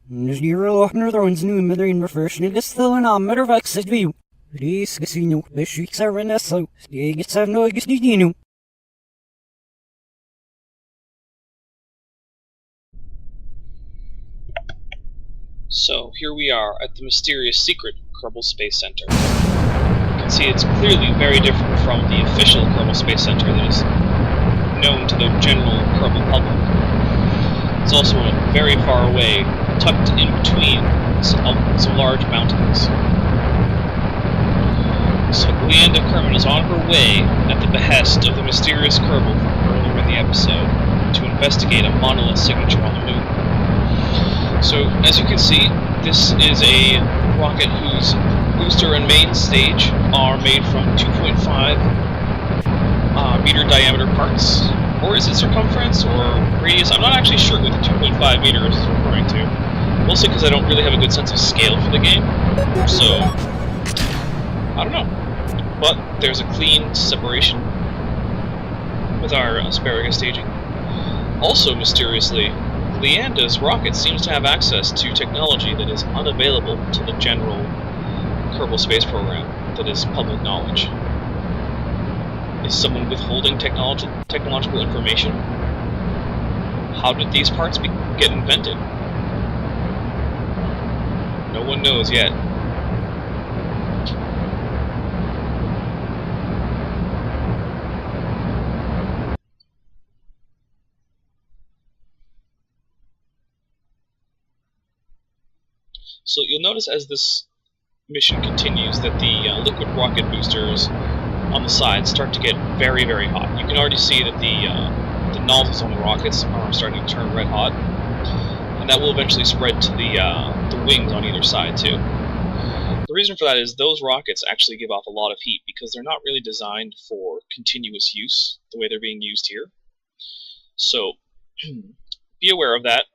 Nusniro opner drones nu med in refresh niggas still an ammer of exit view. Please casino, the shrieks are in so, the gets have no gisnidino. So, here we are at the mysterious secret Kerbal Space Center. You can see it's clearly very different from the official Kerbal Space Center that is known to the general Kerbal public. It's also very far away, tucked in between some large mountains. So Elisha Kerman is on her way at the behest of the mysterious Kerbal from earlier in the episode to investigate a monolith signature on the moon. So, as you can see, this is a rocket whose booster and main stage are made from 2.5 meter diameter parts. Or is it circumference or radius? I'm not actually sure what the 2.5 meters is referring to. Mostly because I don't really have a good sense of scale for the game. So, I don't know. But there's a clean separation with our asparagus staging. Also, mysteriously, Leanda's rocket seems to have access to technology that is unavailable to the general Kerbal space program that is public knowledge. Is someone withholding technological information? How did these parts get invented? No one knows yet. So you'll notice as this mission continues that the liquid rocket boosters on the side start to get very, very hot. You can already see that the nozzles on the rockets are starting to turn red hot, and that will eventually spread to the wings on either side too. The reason for that is those rockets actually give off a lot of heat because they're not really designed for continuous use the way they're being used here. So be aware of that.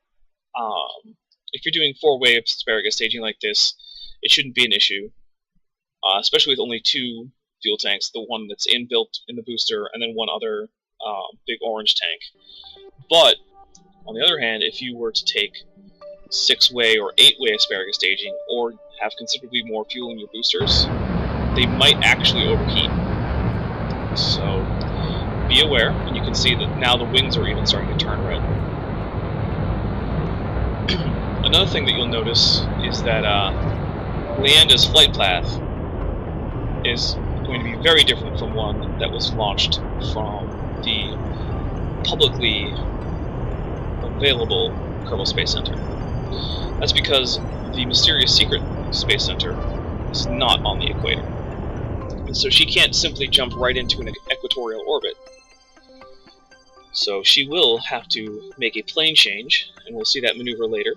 If you're doing 4-way asparagus staging like this, it shouldn't be an issue, especially with only 2 fuel tanks, the one that's inbuilt in the booster, and then one other big orange tank. But, on the other hand, if you were to take 6-way or 8-way asparagus staging, or have considerably more fuel in your boosters, they might actually overheat. So, be aware, and you can see that now the wings are even starting to turn red. Another thing that you'll notice is that Leanda's flight path is going to be very different from one that was launched from the publicly available Kerbal Space Center. That's because the mysterious secret Space Center is not on the equator. And so she can't simply jump right into an equatorial orbit. So she will have to make a plane change, and we'll see that maneuver later.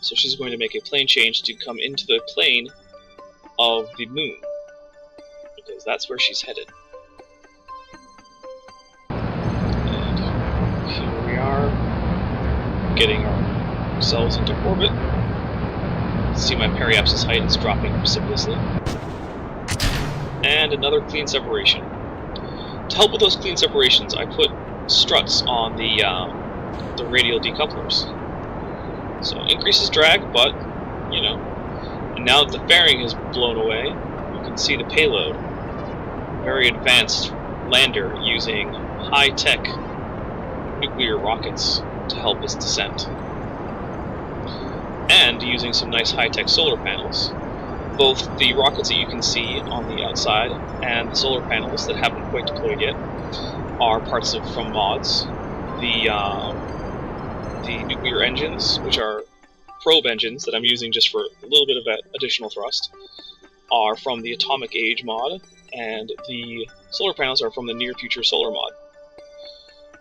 So she's going to make a plane change to come into the plane of the moon, because that's where she's headed. And here we are, getting ourselves into orbit. See my periapsis height is dropping precipitously. And another clean separation. To help with those clean separations, I put struts on the radial decouplers. So increases drag, but, you know. And now that the fairing is blown away, you can see the payload. Very advanced lander using high-tech nuclear rockets to help its descent. And using some nice high-tech solar panels. Both the rockets that you can see on the outside and the solar panels that haven't quite deployed yet are parts from mods. The nuclear engines, which are probe engines that I'm using just for a little bit of that additional thrust, are from the Atomic Age mod, and the solar panels are from the Near Future Solar mod.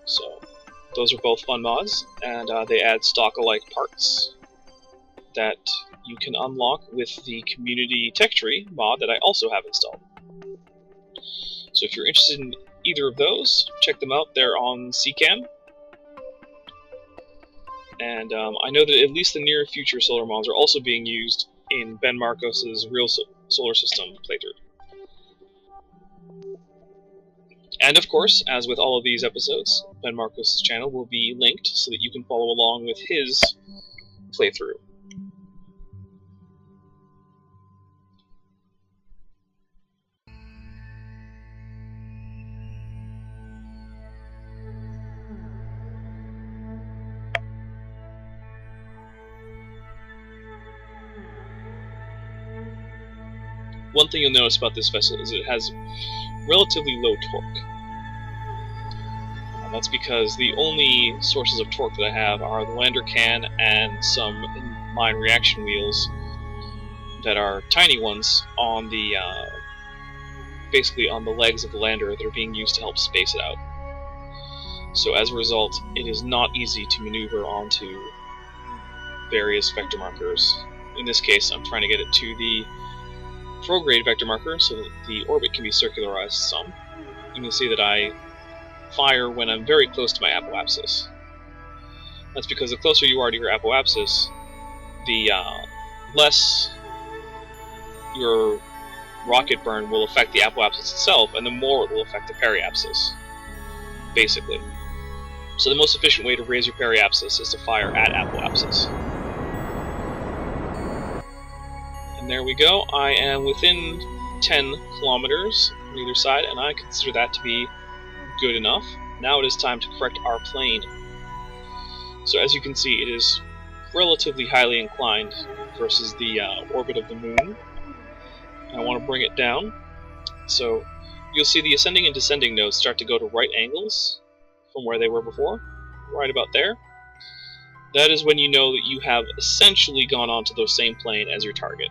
So those are both fun mods, and they add stock-alike parts that you can unlock with the Community Tech Tree mod that I also have installed. So if you're interested in either of those, check them out. They're on CCAN. And I know that at least the Near Future Solar mods are also being used in Ben Marcos's Real Solar System playthrough. And of course, as with all of these episodes, Ben Marcos's channel will be linked so that you can follow along with his playthrough. One thing you'll notice about this vessel is it has relatively low torque. And that's because the only sources of torque that I have are the lander can and some mine reaction wheels that are tiny ones on the basically on the legs of the lander that are being used to help space it out. So as a result, it is not easy to maneuver onto various vector markers. In this case, I'm trying to get it to the prograde vector marker so that the orbit can be circularized some. And you'll see that I fire when I'm very close to my apoapsis. That's because the closer you are to your apoapsis, the less your rocket burn will affect the apoapsis itself, and the more it will affect the periapsis, basically. So the most efficient way to raise your periapsis is to fire at apoapsis. And there we go. I am within 10 kilometers on either side, and I consider that to be good enough. Now it is time to correct our plane. So as you can see, it is relatively highly inclined versus the orbit of the moon. I want to bring it down. So you'll see the ascending and descending nodes start to go to right angles from where they were before, right about there. That is when you know that you have essentially gone onto the same plane as your target.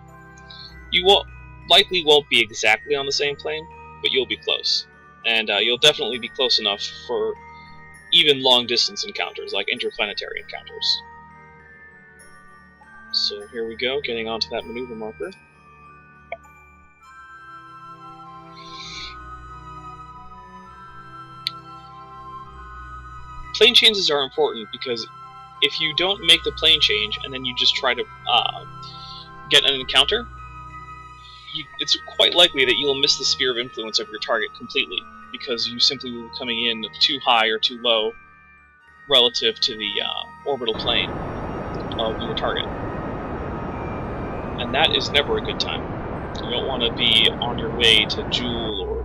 You likely won't be exactly on the same plane, but you'll be close. And you'll definitely be close enough for even long-distance encounters, like interplanetary encounters. So here we go, getting onto that maneuver marker. Plane changes are important because if you don't make the plane change and then you just try to get an encounter, it's quite likely that you'll miss the sphere of influence of your target completely, because you simply will be coming in too high or too low relative to the orbital plane of your target. And that is never a good time. You don't want to be on your way to Joule or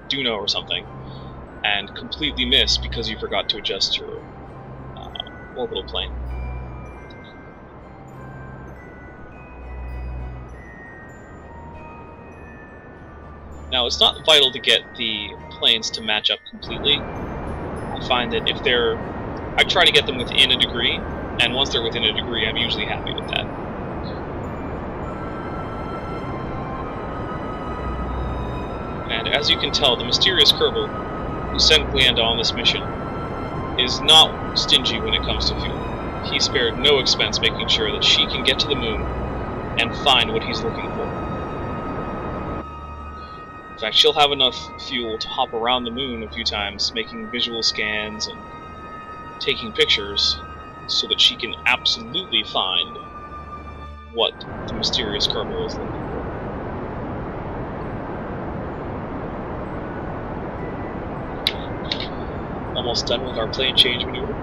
Duno or something and completely miss because you forgot to adjust your orbital plane. Now, it's not vital to get the planes to match up completely. I find that if I try to get them within a degree, and once they're within a degree, I'm usually happy with that. And as you can tell, the mysterious Kerbal, who sent Gleanda on this mission, is not stingy when it comes to fuel. He spared no expense making sure that she can get to the moon and find what he's looking for. In fact, she'll have enough fuel to hop around the moon a few times, making visual scans and taking pictures, so that she can absolutely find what the mysterious Kerbal is looking for. Almost done with our plane change maneuver.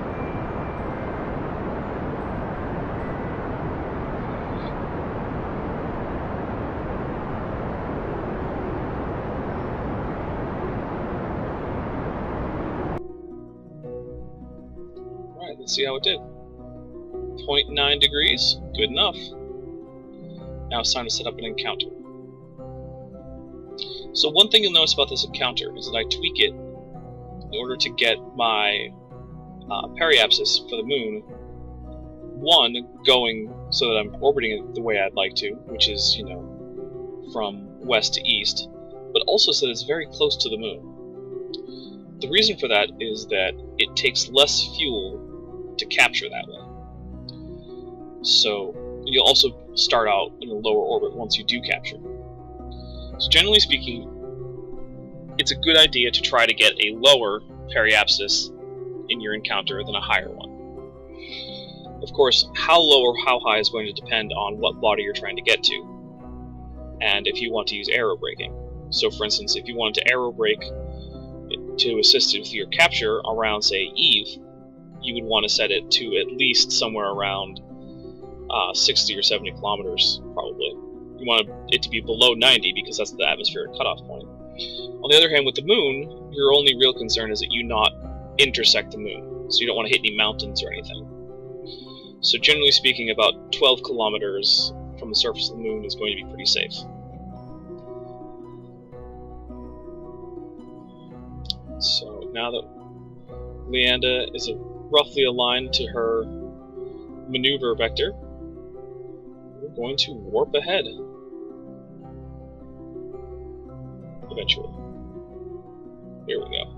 Alright, let's see how it did. 0.9 degrees, good enough. Now it's time to set up an encounter. So one thing you'll notice about this encounter is that I tweak it in order to get my periapsis for the moon, one, going so that I'm orbiting it the way I'd like to, which is, you know, from west to east, but also so that it's very close to the moon. The reason for that is that it takes less fuel to capture that way. So you'll also start out in a lower orbit once you do capture. So generally speaking, it's a good idea to try to get a lower periapsis in your encounter than a higher one. Of course, how low or how high is going to depend on what body you're trying to get to, and if you want to use aerobraking. So for instance, if you want to aerobrake to assist with your capture around, say, Eve, you would want to set it to at least somewhere around 60 or 70 kilometers, probably. You want it to be below 90 because that's the atmospheric cutoff point. On the other hand, with the moon, your only real concern is that you not intersect the moon, so you don't want to hit any mountains or anything. So generally speaking, about 12 kilometers from the surface of the moon is going to be pretty safe. So now that Leanda is roughly aligned to her maneuver vector, we're going to warp ahead. Eventually. Here we go.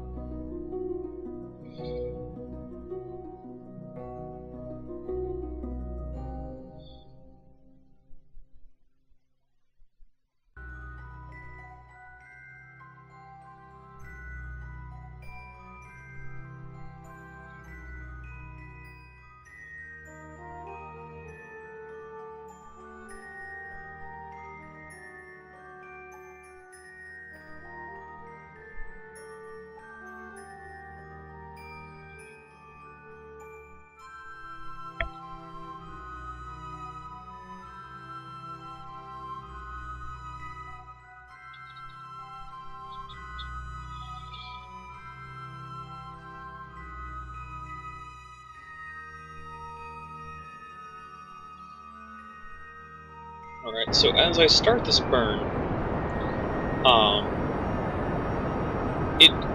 Alright, so as I start this burn,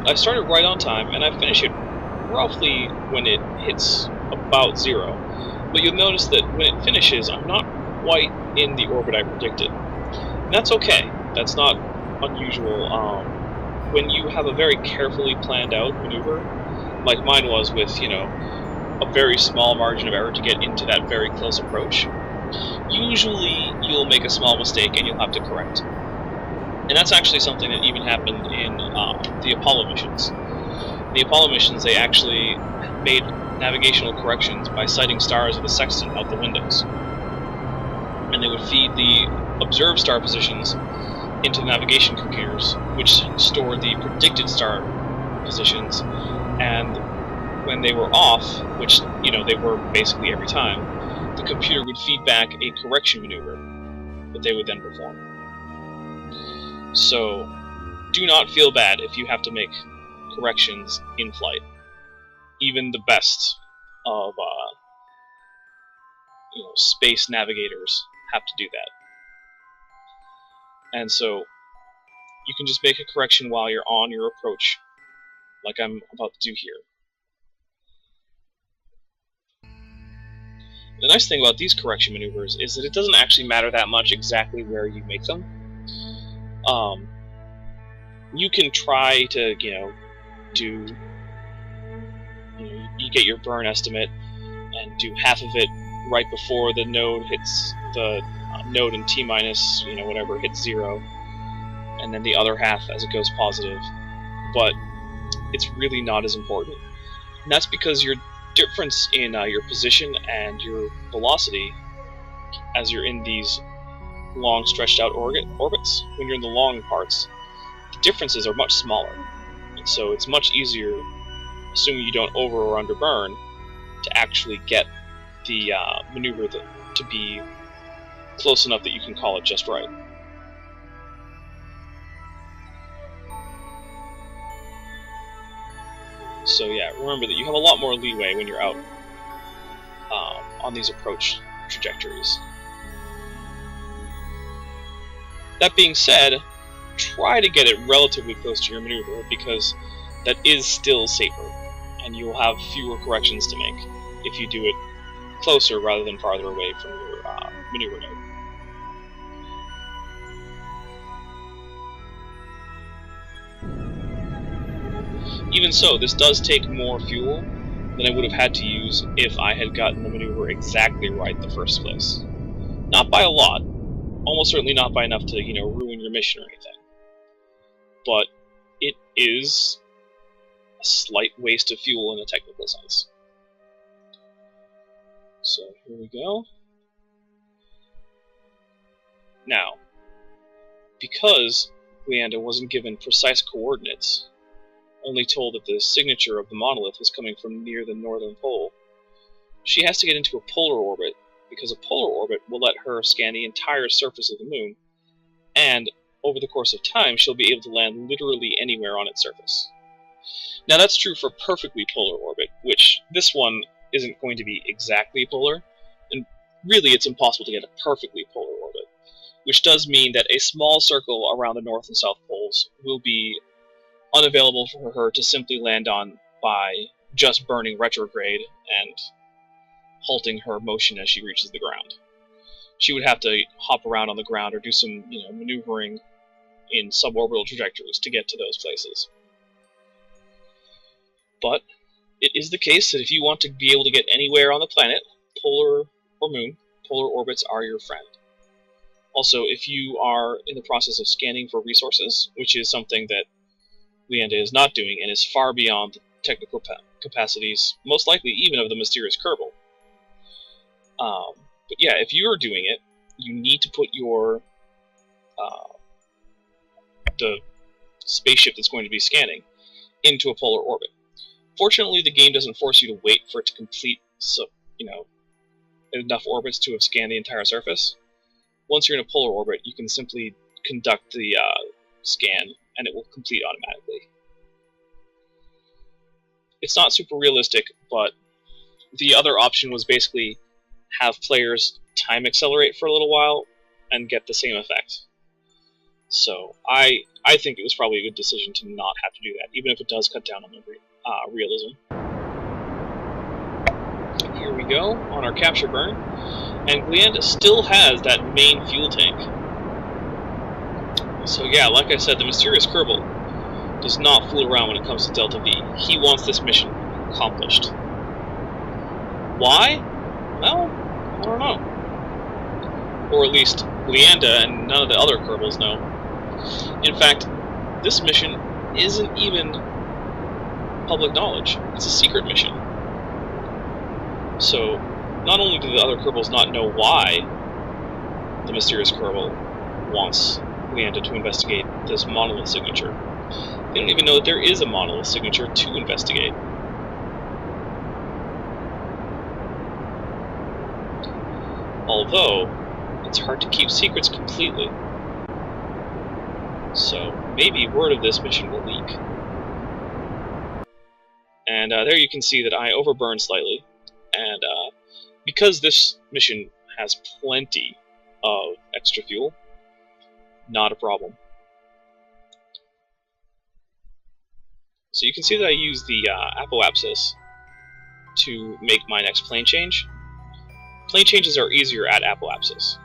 I start it right on time, and I finish it roughly when it hits about 0. But you'll notice that when it finishes, I'm not quite in the orbit I predicted. And that's okay. That's not unusual. When you have a very carefully planned out maneuver, like mine was with, you know, a very small margin of error to get into that very close approach, usually you'll make a small mistake and you'll have to correct. And that's actually something that even happened in the Apollo missions. The Apollo missions, they actually made navigational corrections by sighting stars with a sextant out the windows. And they would feed the observed star positions into the navigation computers, which stored the predicted star positions. And when they were off, which, you know, they were basically every time, the computer would feed back a correction maneuver that they would then perform. So, do not feel bad if you have to make corrections in flight. Even the best of you know, space navigators have to do that. And so, you can just make a correction while you're on your approach, like I'm about to do here. The nice thing about these correction maneuvers is that it doesn't actually matter that much exactly where you make them. You can try to, you know, you get your burn estimate and do half of it right before the node hits the node in T minus, you know, whatever, hits 0, and then the other half as it goes positive. But it's really not as important. And that's because your difference in your position and your velocity as you're in these long stretched out orbits, when you're in the long parts, the differences are much smaller. And so it's much easier, assuming you don't over or under burn, to actually get the maneuver to be close enough that you can call it just right. So yeah, remember that you have a lot more leeway when you're out on these approach trajectories. That being said, try to get it relatively close to your maneuver, because that is still safer, and you will have fewer corrections to make if you do it closer rather than farther away from your maneuver node. Even so, this does take more fuel than I would have had to use if I had gotten the maneuver exactly right the first place. Not by a lot, almost certainly not by enough to, you know, ruin your mission or anything. But it is a slight waste of fuel in a technical sense. So here we go. Now, because Leanda wasn't given precise coordinates, only told that the signature of the monolith was coming from near the northern pole, she has to get into a polar orbit, because a polar orbit will let her scan the entire surface of the moon, and over the course of time she'll be able to land literally anywhere on its surface. Now that's true for perfectly polar orbit, which this one isn't going to be exactly polar, and really it's impossible to get a perfectly polar orbit, which does mean that a small circle around the north and south poles will be unavailable for her to simply land on by just burning retrograde and halting her motion as she reaches the ground. She would have to hop around on the ground or do some, maneuvering in suborbital trajectories to get to those places. But it is the case that if you want to be able to get anywhere on the planet, polar or moon, polar orbits are your friend. Also, if you are in the process of scanning for resources, which is something that Lienda is not doing and is far beyond the technical capacities, most likely even of the mysterious Kerbal. But yeah, if you're doing it, you need to put your the spaceship that's going to be scanning into a polar orbit. Fortunately, the game doesn't force you to wait for it to complete, enough orbits to have scanned the entire surface. Once you're in a polar orbit, you can simply conduct the scan, and it will complete automatically. It's not super realistic, but the other option was basically have players time accelerate for a little while and get the same effect. So I think it was probably a good decision to not have to do that, even if it does cut down on the realism. Here we go on our capture burn, and Lienda still has that main fuel tank. So yeah, like I said, the mysterious Kerbal does not fool around when it comes to Delta V. He wants this mission accomplished. Why? Well, I don't know. Or at least Lienda and none of the other Kerbals know. In fact, this mission isn't even public knowledge. It's a secret mission. So, not only do the other Kerbals not know why the mysterious Kerbal wants Lienda to investigate this monolith signature, they don't even know that there is a monolith signature to investigate. Although, it's hard to keep secrets completely. So, maybe word of this mission will leak. And there you can see that I overburned slightly. And because this mission has plenty of extra fuel, not a problem. So you can see that I use the apoapsis to make my next plane change. Plane changes are easier at apoapsis.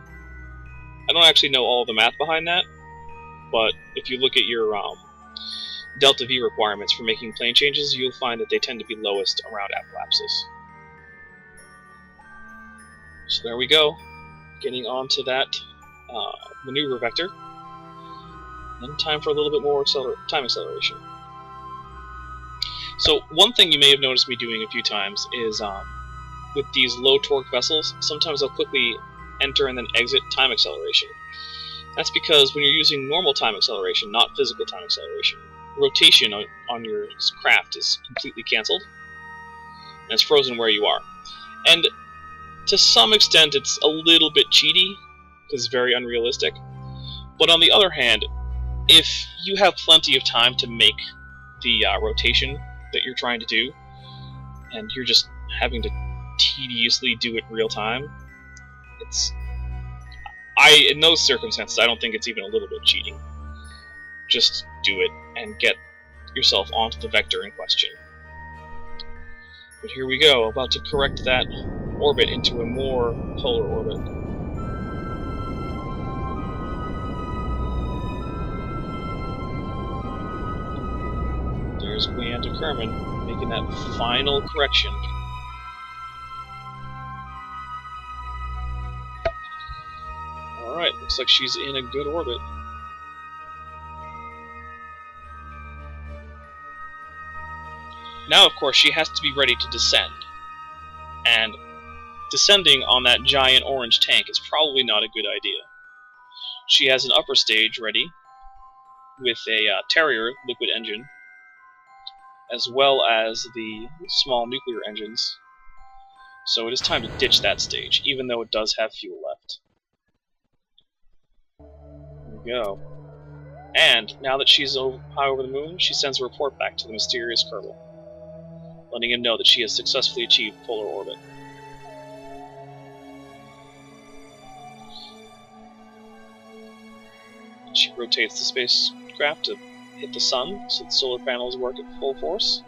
I don't actually know all of the math behind that, but if you look at your Delta V requirements for making plane changes, you'll find that they tend to be lowest around apoapsis. So there we go, getting onto that maneuver vector. Then time for a little bit more time acceleration. So one thing you may have noticed me doing a few times is with these low torque vessels, sometimes I'll quickly enter and then exit time acceleration. That's because when you're using normal time acceleration, not physical time acceleration, rotation on your craft is completely cancelled, and it's frozen where you are. And to some extent, it's a little bit cheaty, because it's very unrealistic. But on the other hand, if you have plenty of time to make the rotation that you're trying to do, and you're just having to tediously do it real time, in those circumstances, I don't think it's even a little bit cheating. Just do it and get yourself onto the vector in question. But here we go, about to correct that orbit into a more polar orbit. There's Elisha Kerman making that final correction. Alright, looks like she's in a good orbit. Now, of course, she has to be ready to descend. And descending on that giant orange tank is probably not a good idea. She has an upper stage ready, with a Terrier liquid engine, as well as the small nuclear engines. So it is time to ditch that stage, even though it does have fuel left. There we go. And now that she's high over the moon, she sends a report back to the mysterious Kerbal, letting him know that she has successfully achieved polar orbit. She rotates the spacecraft to hit the sun, so the solar panels work at full force.